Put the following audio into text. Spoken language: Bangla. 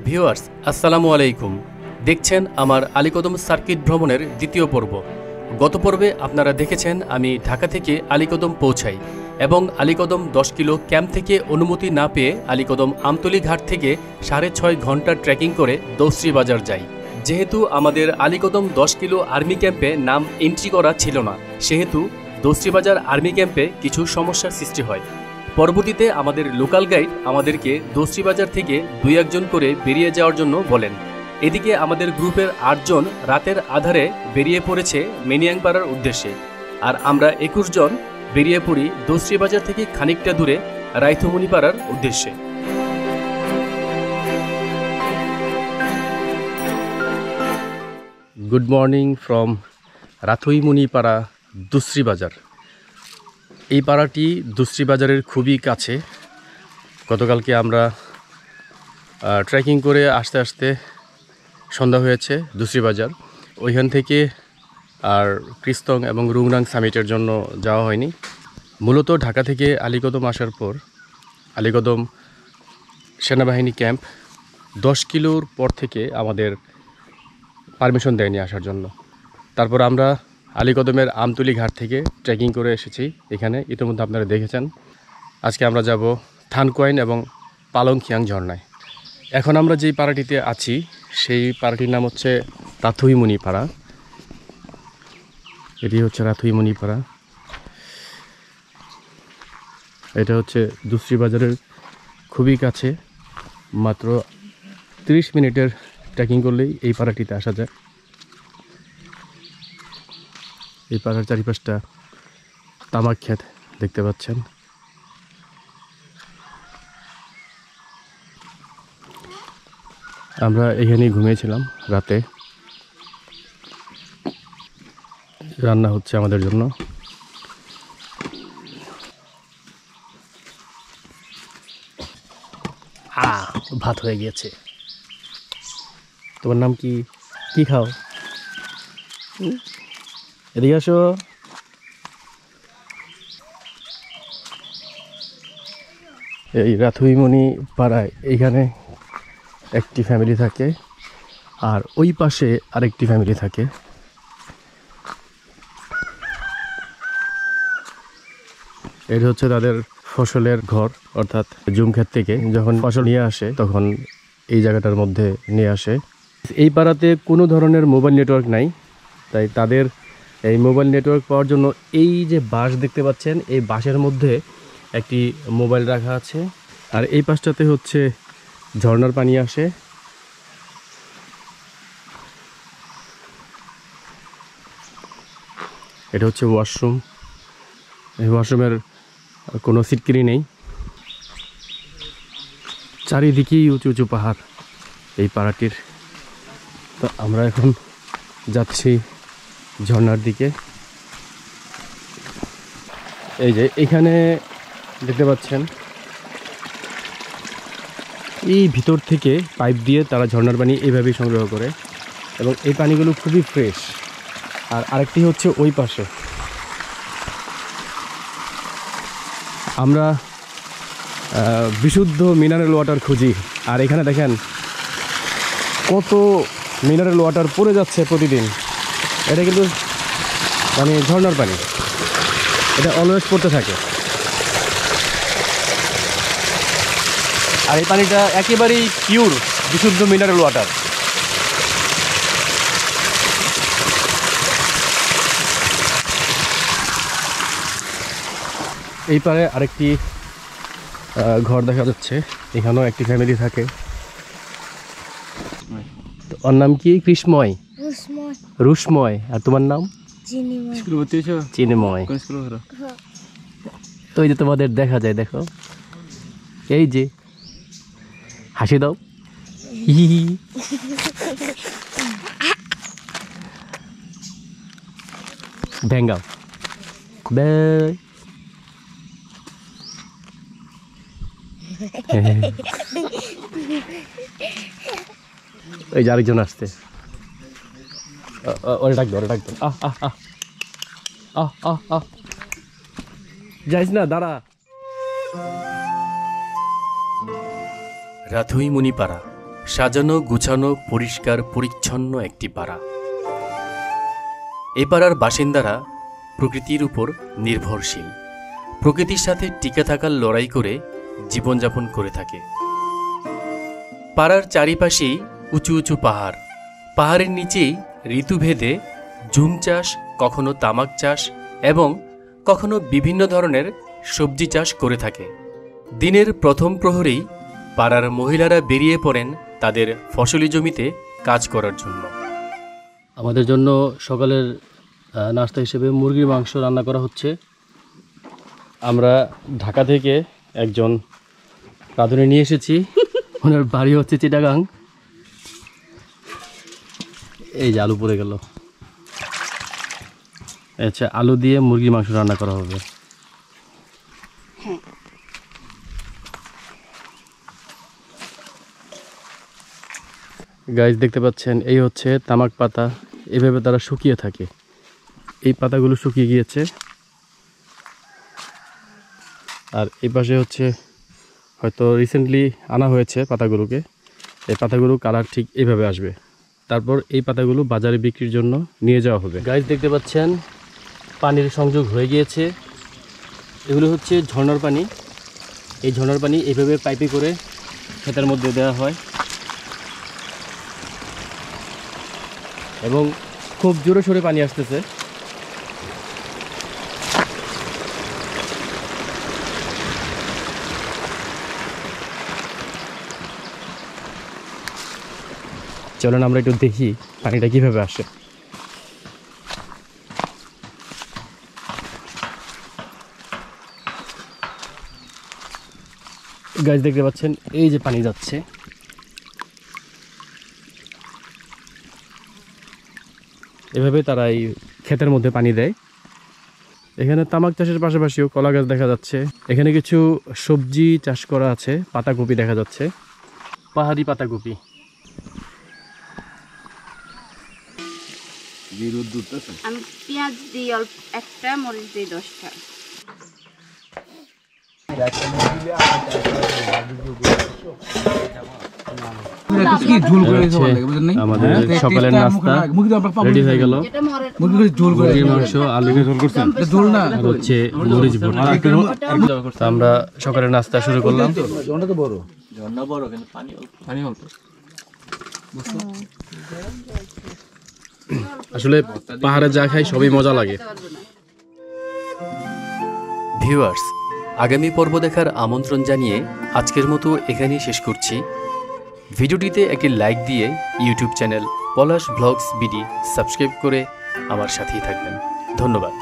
ভিউয়ার্স আসসালামু আলাইকুম। দেখছেন আমার আলীকদম সার্কিট ভ্রমণের দ্বিতীয় পর্ব। গত পর্বে আপনারা দেখেছেন আমি ঢাকা থেকে আলীকদম পৌঁছাই এবং আলীকদম 10 কিলো ক্যাম্প থেকে অনুমতি না পেয়ে আলীকদম আমতলী ঘাট থেকে 6.5 ঘন্টা ট্রেকিং করে দৌসরি বাজার যাই। যেহেতু আমাদের আলীকদম 10 কিলো আর্মি ক্যাম্পে নাম এন্ট্রি করা ছিল না, সেহেতু দৌসরি বাজার আর্মি ক্যাম্পে কিছু সমস্যার সৃষ্টি হয়। পরবর্তীতে আমাদের লোকাল গাইড আমাদেরকে দৌসরি বাজার থেকে 2-1 করে বেরিয়ে যাওয়ার জন্য বলেন। এদিকে আমাদের গ্রুপের 8 জন রাতের আধারে বেরিয়ে পড়েছে মেনিয়াংপাড়ার উদ্দেশ্যে, আর আমরা 21 জন বেরিয়ে পড়ি দৌসরি বাজার থেকে খানিকটা দূরে রাইথমণিপাড়ার উদ্দেশ্যে। গুড মর্নিং ফ্রম রাথইমণিপাড়া দৌসরি বাজার। এই পাড়াটি দৌসরি বাজারের খুবই কাছে। গতকালকে আমরা ট্রেকিং করে আসতে আসতে সন্ধ্যা হয়েছে দৌসরি বাজার। ওইখান থেকে আর ক্রিস্তং এবং রুংরাং সামিটের জন্য যাওয়া হয়নি। মূলত ঢাকা থেকে আলীকদম আসার পর আলীকদম সেনাবাহিনী ক্যাম্প 10 কিলোর পর থেকে আমাদের পারমিশন দেয়নি আসার জন্য। তারপর আমরা আলীকদমের আমতলী ঘাট থেকে ট্রেকিং করে এসেছি এখানে, ইতিমধ্যে আপনারা দেখেছেন। আজকে আমরা যাব থানকোয়াইন এবং পালংখিয়াং ঝর্ণায়। এখন আমরা যেই পাড়াটিতে আছি সেই পাড়াটির নাম হচ্ছে রাথইমণি পাড়া। এটি হচ্ছে রাথইমণি পাড়া। এটা হচ্ছে দৌসরি বাজারের খুবই কাছে, মাত্র 30 মিনিটের ট্রেকিং করলেই এই পাড়াটিতে আসা যায়। এই পাড়ার চারিপাশটা তামাক ক্ষেত দেখতে পাচ্ছেন। আমরা এখানেই ঘুমিয়েছিলাম রাতে। রান্না হচ্ছে আমাদের জন্য। ভাত হয়ে গিয়েছে। তোমার নাম কি? কি খাও? এদিকে আসো। এই রাথইমণি পাড়ায় এইখানে একটি ফ্যামিলি থাকে, আর ওই পাশে আরেকটি ফ্যামিলি থাকে। এটা হচ্ছে তাদের ফসলের ঘর, অর্থাৎ জুম ক্ষেত থেকে যখন ফসল নিয়ে আসে তখন এই জায়গাটার মধ্যে নিয়ে আসে। এই পাড়াতে কোনো ধরনের মোবাইল নেটওয়ার্ক নাই, তাই তাদের এই মোবাইল নেটওয়ার্ক পাওয়ার জন্য এই যে বাঁশ দেখতে পাচ্ছেন, এই বাঁশের মধ্যে একটি মোবাইল রাখা আছে। আর এই পাশটাতে হচ্ছে ঝর্ণার পানি আসে। এটা হচ্ছে ওয়াশরুম। এই ওয়াশরুমের কোনো সিটকিরি নেই। চারিদিকেই উঁচু উঁচু পাহাড় এই পাড়াটির। তো আমরা এখন যাচ্ছি ঝর্ণার দিকে। এই যে এখানে দেখতে পাচ্ছেন, এই ভিতর থেকে পাইপ দিয়ে তারা ঝর্ণার পানি এইভাবেই সংগ্রহ করে, এবং এই পানিগুলো খুবই ফ্রেশ। আর আরেকটি হচ্ছে ওই পাশে। আমরা বিশুদ্ধ মিনারেল ওয়াটার খুঁজি, আর এখানে দেখেন কত মিনারেল ওয়াটার পড়ে যাচ্ছে প্রতিদিন। এটা কিন্তু মানে ঝর্ণার পানি, এটা অলওয়েজ পড়তে থাকে। আর এই পানিটা একেবারেই পিওর বিশুদ্ধ মিনারেল ওয়াটার। এই পারে আরেকটি ঘর দেখা যাচ্ছে, এখানেও একটি ফ্যামিলি থাকে। ওর নাম কি? কৃষ্ণময়, রুশময়। আর তোমার নাম? চিনিময়। তো এই যে তোমাদের দেখা যায়, দেখো এই যে হাসি দাও। ভেঙ্গাও। ওই যে আরেকজন আসছে, ওরে ডাক দো, ওরে ডাক দো। যাইস না, দাঁড়া। রাথইমণি পাড়া সাজানো গুছানো পরিষ্কার পরিচ্ছন্ন একটি পাড়া। এই পাড়ার বাসিন্দারা প্রকৃতির উপর নির্ভরশীল, প্রকৃতির সাথে টিকে থাকার লড়াই করে জীবনযাপন করে থাকে। পাড়ার চারিপাশেই উঁচু উঁচু পাহাড়, পাহাড়ের নিচেই ঋতুভেদে ঝুম চাষ, কখনো তামাক চাষ এবং কখনো বিভিন্ন ধরনের সবজি চাষ করে থাকে। দিনের প্রথম প্রহরেই পাড়ার মহিলারা বেরিয়ে পড়েন তাদের ফসলি জমিতে কাজ করার জন্য। আমাদের জন্য সকালের নাস্তা হিসেবে মুরগির মাংস রান্না করা হচ্ছে। আমরা ঢাকা থেকে একজন রাঁধুনি নিয়ে এসেছি, ওনার বাড়ি হচ্ছে চিটাগাং। এই যে আলু পড়ে গেল। আচ্ছা, আলু দিয়ে মুরগির মাংস রান্না করা হবে। গাইস দেখতে পাচ্ছেন, এই হচ্ছে তামাক পাতা, এভাবে তারা শুকিয়ে থাকে। এই পাতাগুলো শুকিয়ে গিয়েছে। আর এই পাশে হচ্ছে হয়তো রিসেন্টলি আনা হয়েছে পাতাগুলোকে। এই পাতাগুলো কালার ঠিক এইভাবে আসবে। তারপর এই পাতাগুলো বাজারে বিক্রির জন্য নিয়ে যাওয়া হবে। গাইস দেখতে পাচ্ছেন, পানির সংযোগ হয়ে গিয়েছে। এগুলো হচ্ছে ঝর্ণার পানি। এই ঝর্ণার পানি এইভাবে পাইপে করে ক্ষেতের মধ্যে দেওয়া হয় এবং খুব জোরে সোরে পানি আসতেছে। চলেন আমরা একটু দেখি পানিটা কিভাবে আসে। গাছ দেখতে পাচ্ছেন, এই যে পানি যাচ্ছে। এভাবে তারা এই ক্ষেতের মধ্যে পানি দেয়। এখানে তামাক চাষের পাশাপাশিও কলা গাছ দেখা যাচ্ছে। এখানে কিছু সবজি চাষ করা আছে, পাতাকপি দেখা যাচ্ছে, পাহাড়ি পাতাকপি। আমি পেঁয়াজ দিই অল্প একটা, মরিচ দিই 10টা। আমাদের সকালের নাস্তা রেডি হয়ে গেল। মুরগির মাংস, আলু আর হচ্ছে মরিচ ভর্তা। আমরা সকালের নাস্তা শুরু করলাম। আসলে পাহাড়ে যা খাই সবই মজা লাগে। ভিউয়ার্স, আগামী পর্ব দেখার আমন্ত্রণ জানিয়ে আজকের মতো এখানেই শেষ করছি। ভিডিওটিতে একটি লাইক দিয়ে ইউটিউব চ্যানেল পলাশ ব্লগস বিডি সাবস্ক্রাইব করে আমার সাথেই থাকবেন। ধন্যবাদ।